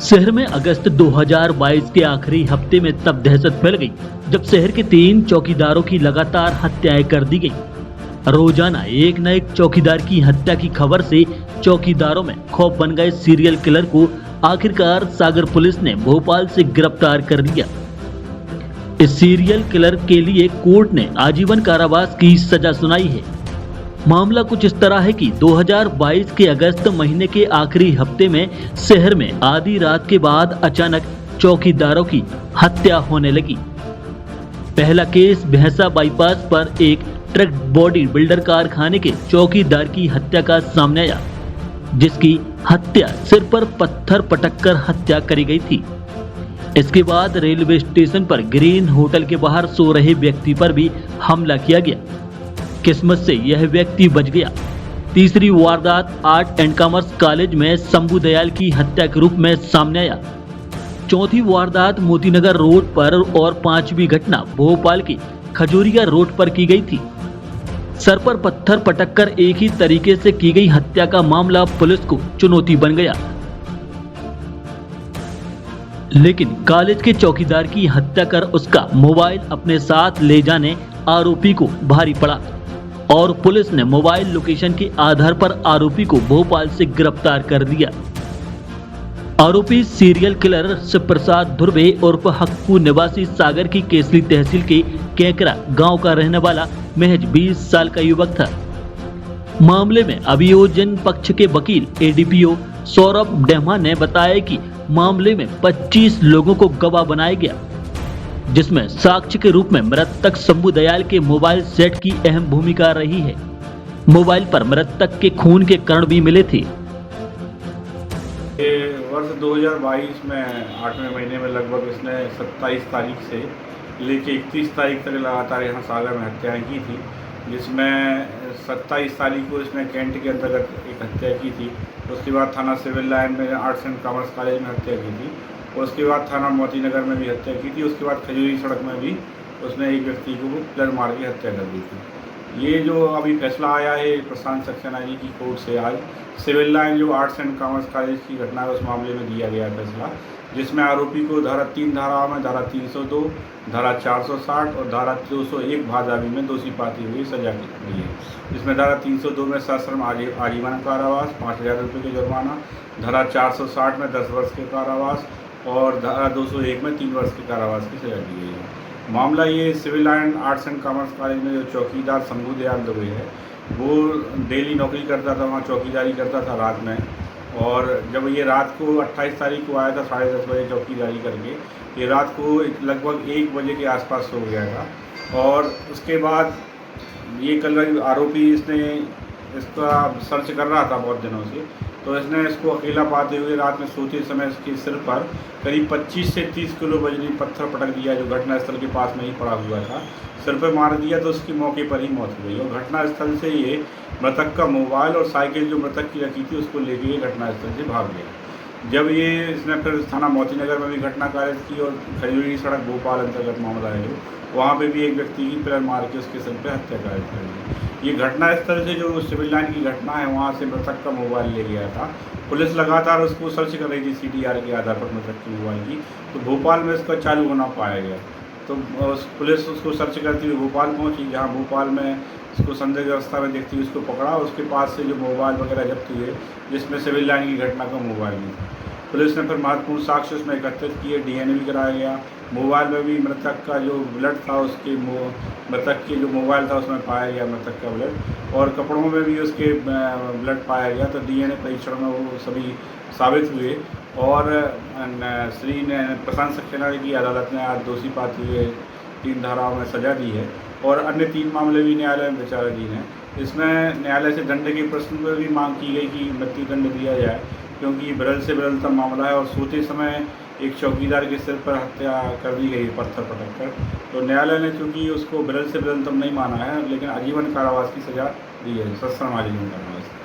शहर में अगस्त 2022 के आखिरी हफ्ते में तब दहशत फैल गई जब शहर के 3 चौकीदारों की लगातार हत्याएं कर दी गई। रोजाना एक न एक चौकीदार की हत्या की खबर से चौकीदारों में खौफ बन गए सीरियल किलर को आखिरकार सागर पुलिस ने भोपाल से गिरफ्तार कर लिया। इस सीरियल किलर के लिए कोर्ट ने आजीवन कारावास की सजा सुनाई है। मामला कुछ इस तरह है कि 2022 के अगस्त महीने के आखिरी हफ्ते में शहर में आधी रात के बाद अचानक चौकीदारों की हत्या होने लगी। पहला केस भैंसा बाईपास पर एक ट्रक बॉडी बिल्डर कारखाने के चौकीदार की हत्या का सामने आया, जिसकी हत्या सिर पर पत्थर पटककर हत्या करी गई थी। इसके बाद रेलवे स्टेशन पर ग्रीन होटल के बाहर सो रहे व्यक्ति पर भी हमला किया गया। किस्मत से यह व्यक्ति बच गया। तीसरी वारदात आर्ट एंड कॉमर्स कॉलेज में शंभू दयाल की हत्या के रूप में सामने आया। चौथी वारदात मोतीनगर रोड पर और पांचवी घटना भोपाल की खजूरिया रोड पर की गई थी। सर पर पत्थर पटककर एक ही तरीके से की गई हत्या का मामला पुलिस को चुनौती बन गया, लेकिन कॉलेज के चौकीदार की हत्या कर उसका मोबाइल अपने साथ ले जाने आरोपी को भारी पड़ा और पुलिस ने मोबाइल लोकेशन के आधार पर आरोपी को भोपाल से गिरफ्तार कर लिया। आरोपी सीरियल किलर शिवप्रसाद धुर्वे उर्फ हक्कू निवासी सागर की केसरी तहसील के केकरा गांव का रहने वाला महज 20 साल का युवक था। मामले में अभियोजन पक्ष के वकील एडीपीओ सौरभ डेमा ने बताया कि मामले में 25 लोगों को गवाह बनाया गया, जिसमें साक्ष्य के रूप में मृतक शंभू दयाल के मोबाइल सेट की अहम भूमिका रही है। मोबाइल पर मृतक के खून के कण भी मिले थे। वर्ष 2022 में 8वें महीने में लगभग इसने 27 तारीख से लेके 31 तारीख तक लगातार यहाँ सागर में हत्याएं की थी, जिसमें 27 तारीख को इसने कैंट के अंतर्गत एक हत्या की थी। उसके बाद थाना सिविल लाइन में आर्ट्स एंड कॉमर्स कॉलेज में हत्या की थी। उसके बाद थाना मोतीनगर में भी हत्या की थी। उसके बाद खजूरी सड़क में भी उसने एक व्यक्ति को पिलर मार के हत्या कर दी थी। ये जो अभी फैसला आया है प्रशांत सक्सेना जी की कोर्ट से, आज सिविल लाइन जो आर्ट्स एंड कॉमर्स कॉलेज की घटना है उस मामले में दिया गया फैसला, जिसमें आरोपी को धारा 3 धाराओं में धारा 302, धारा 460 और धारा 201 भाजावी में दोषी पाती हुई सजा की गई है। जिसमें धारा 302 में सश्रम आजीवन कारावास 5,000 रुपये का जुर्माना, धारा 460 में 10 वर्ष के कारावास और धारा 201 में 3 वर्ष के कारावास की सजा दी गई है। मामला ये civil line arts and commerce college में जो चौकीदार शंभू दयाल दुबे है, वो डेली नौकरी करता था, वहाँ चौकीदारी करता था रात में। और जब ये रात को 28 तारीख को आया था 10:30 बजे चौकीदारी करके, ये रात को लगभग 1 बजे के आसपास सो गया था। और उसके बाद ये कल आरोपी इसने इसका सर्च कर रहा था बहुत दिनों से, तो इसने इसको अकेला पाते हुए रात में सोते समय इसके सिर पर करीब 25 से 30 किलो वजनी पत्थर पटक दिया, जो घटनास्थल के पास में ही पड़ा हुआ था। सिर पर मार दिया तो उसकी मौके पर ही मौत हो गई। और घटनास्थल से ये मृतक का मोबाइल और साइकिल जो मृतक की रखी थी उसको लेके ये घटनास्थल से भाग गया। जब ये इसने फिर थाना मोतीनगर में भी घटना कारित की और खजूरी सड़क भोपाल अंतर्गत मामला है जो, वहाँ पे भी एक व्यक्ति की पिलर मार के उसके सिर पर हत्या कारित कर दी। ये घटनास्थल से जो सिविल लाइन की घटना है वहाँ से मृतक का मोबाइल ले गया था। पुलिस लगातार उसको सर्च कर रही थी सीडीआर के आधार पर मृतक की मोबाइल की, तो भोपाल में इसका चालू होना पाया गया। तो पुलिस उसको सर्च करती हुई भोपाल पहुंची, जहां भोपाल में इसको संदिग्ध अवस्था में देखती हुई उसको पकड़ा। उसके पास से जो मोबाइल वगैरह जब्त हुए, जिसमें सिविल लाइन की घटना का मोबाइल भी था। पुलिस ने फिर महत्वपूर्ण साक्ष्य उसमें एकत्रित किए, डीएनए भी कराया गया। मोबाइल में भी मृतक का जो ब्लड था, उसके मृतक के जो मोबाइल था उसमें पाया गया मृतक का ब्लड, और कपड़ों में भी उसके ब्लड पाया गया। तो डीएनए परीक्षण में वो सभी साबित हुए और श्री ने प्रशांत सक्सेना की अदालत ने आज दोषी पाते हुए 3 धाराओं में सजा दी है और अन्य 3 मामले भी न्यायालय में विचाराधीन हैं। इसमें न्यायालय से दंड के प्रश्न पर भी मांग की गई कि मृत्युदंड दिया जाए, क्योंकि विरल से विरलतम मामला है और सोते समय एक चौकीदार के सिर पर हत्या कर दी गई पत्थर पटक कर। तो न्यायालय ने चूँकि उसको विरल से विरलतम नहीं माना है, लेकिन आजीवन कारावास की सजा दी है, सश्रम आजीवन कारावास।